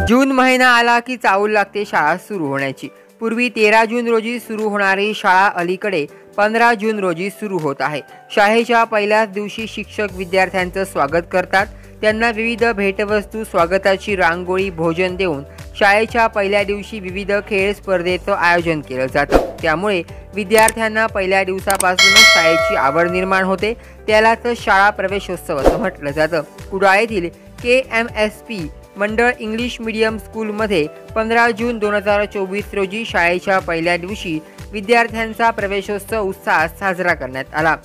जून महिना आला की चाहूल लागते शाळा सुरू होण्याची। पूर्वी 13 जून रोजी सुरू होणारी शाळा अलीकडे 15 जून रोजी सुरू होत आहे। शाळेच्या पहिल्याच दिवशी शिक्षक विद्यार्थ्यांचं स्वागत करतात। त्यांना विविध भेटवस्तू, स्वागताची रांगोळी, भोजन देऊन शाळेच्या पहिल्या दिवशी विविध खेळ स्पर्धेचं आयोजन केलं जातं। त्यामुळे विद्यार्थ्यांना पहिल्या दिवसापासूनच शाळेची आवड निर्माण होते। त्यालाच शाळा प्रवेशोत्सव असं म्हटलं जातं। कुडाळ येथील KMSP मंडळ इंग्लिश मीडियम स्कूलमध्ये 15 जून 2024 रोजी शाळेच्या पहिल्या दिवशी विद्यार्थ्यांचा प्रवेशोत्सव उत्साहात साजरा करण्यात आला।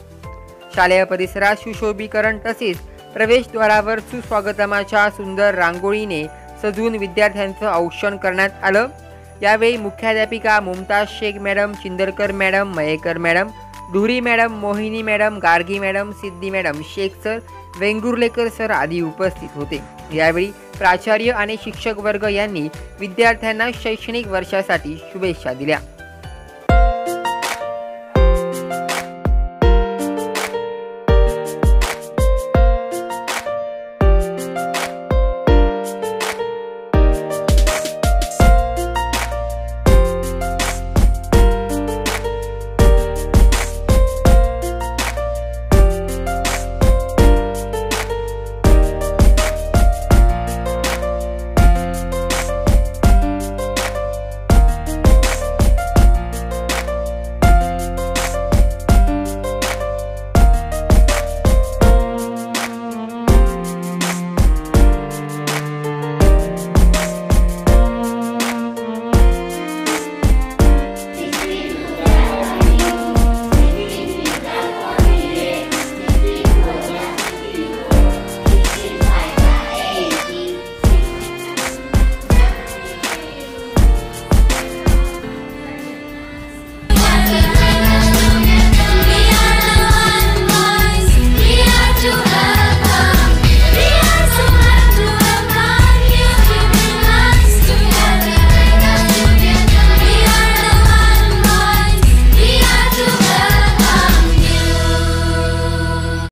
शालेय परिसरात सुशोभीकरण तसेच प्रवेशद्वारावर सुस्वागतमाच्या सुंदर रांगोळीने सजवून विद्यार्थ्यांचं औक्षण करण्यात आलं। यावेळी मुख्याध्यापिका Mumtaz Shaikh madam, Chindarkar madam, Mayekar madam, Dhuri madam, Mohini madam, Gargi madam, Siddhi madam, Shaikh sir, Vengurlekar sir आदी उपस्थित होते। यावेळी प्राचार्य आणि शिक्षक वर्ग यांनी विद्यार्थ्यांना शैक्षणिक वर्षासाठी शुभेच्छा दिल्या।